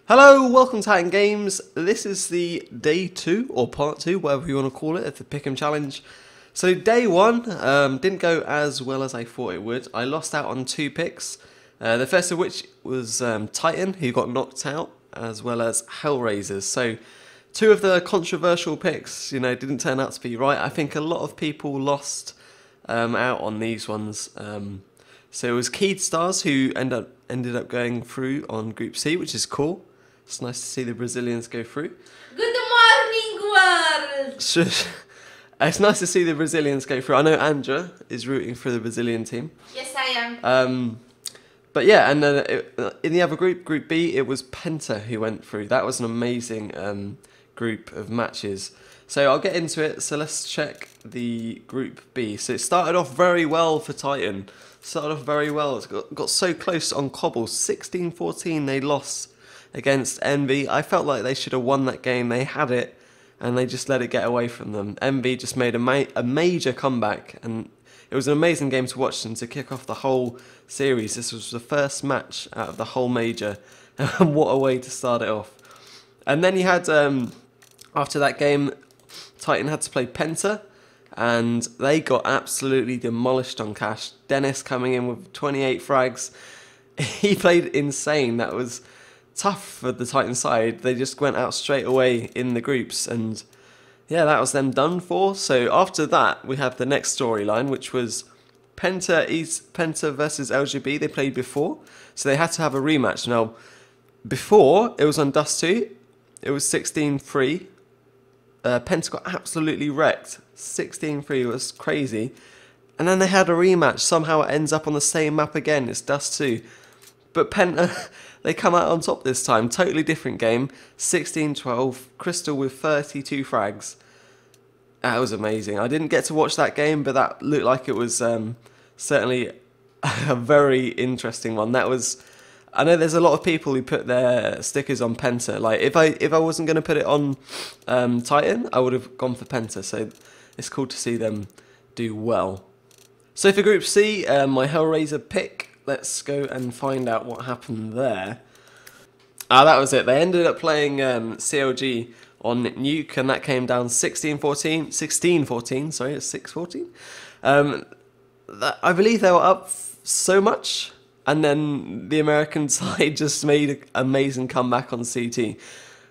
Hello, welcome to Hatton Games. This is the day 2, or part 2, whatever you want to call it, of the Pick'em Challenge. So day 1 didn't go as well as I thought it would. I lost out on 2 picks, the first of which was Titan, who got knocked out, as well as Hellraisers. So 2 of the controversial picks, didn't turn out to be right. I think a lot of people lost out on these ones. So it was Keyed Stars who ended up going through on Group C, which is cool. It's nice to see the Brazilians go through. Good morning, world! It's nice to see the Brazilians go through. I know Andra is rooting for the Brazilian team. Yes, I am. But yeah, and then in the other group, Group B, it was Penta who went through. That was an amazing group of matches. So I'll get into it. So let's check the Group B. So it started off very well for Titan. Started off very well. It got so close on cobbles. 16-14 they lost against Envy. I felt like they should have won that game. They had it and they just let it get away from them. Envy just made a major comeback, and it was an amazing game to watch them to kick off the whole series. This was the first match out of the whole major, and what a way to start it off. And then you had, after that game, Titan had to play Penta, and they got absolutely demolished on cash. Dennis coming in with 28 frags. He played insane. That was tough for the Titan side. They just went out straight away in the groups, and yeah, that was them done for. So after that, we have the next storyline, which was Penta versus LGB. They played before, so they had to have a rematch. Now, before, it was on Dust 2. It was 16-3. Penta got absolutely wrecked. 16-3 was crazy. And then they had a rematch. Somehow it ends up on the same map again. It's Dust 2. But Penta, they come out on top this time. Totally different game. 16-12. Crystal with 32 frags. That was amazing. I didn't get to watch that game, but that looked like it was certainly a very interesting one. That was... I know there's a lot of people who put their stickers on Penta. Like, if I wasn't going to put it on Titan, I would have gone for Penta. So it's cool to see them do well. So for Group C, my Hellraiser pick. Let's go and find out what happened there. That was it. They ended up playing CLG on Nuke, and that came down 16-14. 16-14, sorry, it's 6-14. I believe they were up so much, and then the American side just made an amazing comeback on CT,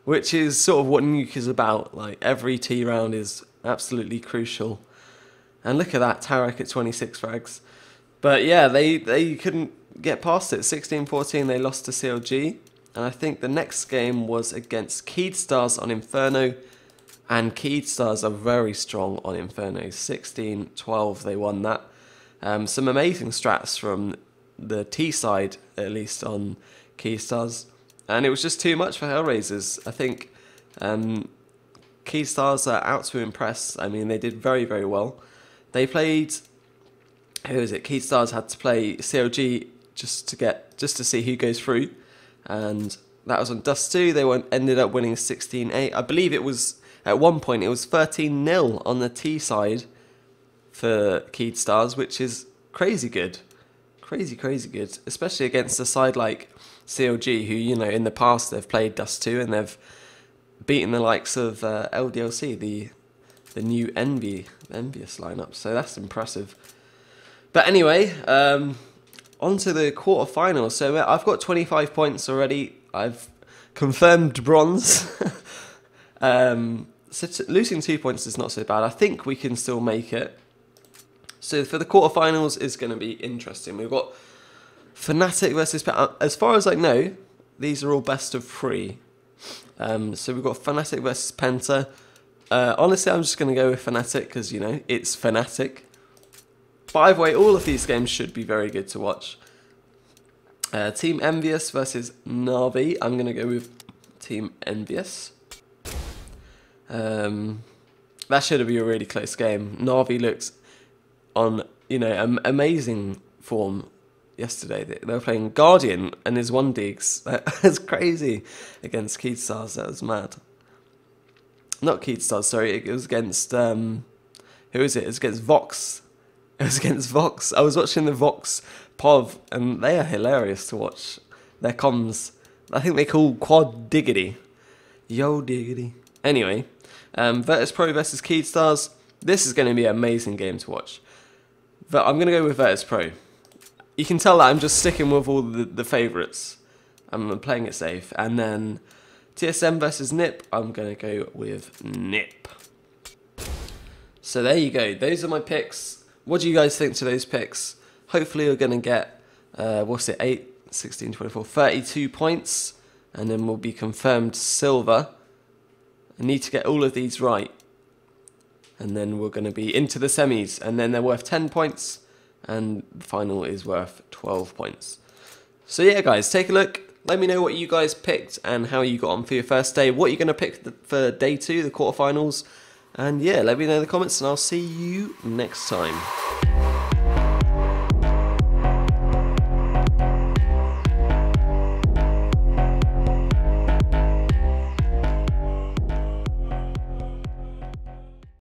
which is sort of what Nuke is about. Like, every T round is absolutely crucial. And look at that, Tarek at 26 frags. But yeah, they couldn't get past it. 16-14, they lost to CLG. And I think the next game was against Keyed Stars on Inferno. And Keyed Stars are very strong on Inferno. 16-12, they won that. Some amazing strats from the T side, at least, on Keyed Stars. And it was just too much for Hellraisers. I think Keyed Stars are out to impress. I mean, they did very, very well. They played... Who is it? Keyed Stars had to play CLG just to see who goes through, and that was on Dust 2. They ended up winning 16-8. I believe it was at one point it was 13-0 on the T side for Keyed Stars, which is crazy good, crazy good, especially against a side like CLG, who in the past they've played Dust 2 and they've beaten the likes of LDLC, the new envious lineup. So that's impressive. But anyway, on to the quarterfinals. So I've got 25 points already. I've confirmed bronze. So losing 2 points is not so bad. I think we can still make it. So for the quarterfinals is going to be interesting. We've got Fnatic versus Penta. As far as I know, these are all best of 3. So we've got Fnatic versus Penta. Honestly, I'm just going to go with Fnatic because, it's Fnatic. But either way, all of these games should be very good to watch. Team Envious versus Navi. I'm going to go with Team Envious. That should be a really close game. Navi looked on, amazing form yesterday. They were playing Guardian and his 1-digs. That was crazy against Keyed Stars. That was mad. Not Keyed Stars, sorry. It was against, who is it? It was against Vox. It was against Vox. I was watching the Vox POV, and they are hilarious to watch. Their comms I think they call quad diggity. Yo diggity. Anyway, Virtus Pro versus Keystars. This is going to be an amazing game to watch. But I'm going to go with Virtus Pro. You can tell that I'm just sticking with all the favourites. I'm playing it safe. And then TSM versus Nip, I'm going to go with Nip. So there you go. Those are my picks. What do you guys think to those picks? Hopefully you're going to get, 8, 16, 24, 32 points. And then we'll be confirmed silver. I need to get all of these right. And then we're going to be into the semis. And then they're worth 10 points. And the final is worth 12 points. So yeah, guys, take a look. Let me know what you guys picked and how you got on for your first day. What you're going to pick for day 2, the quarterfinals. And yeah, let me know in the comments and I'll see you next time.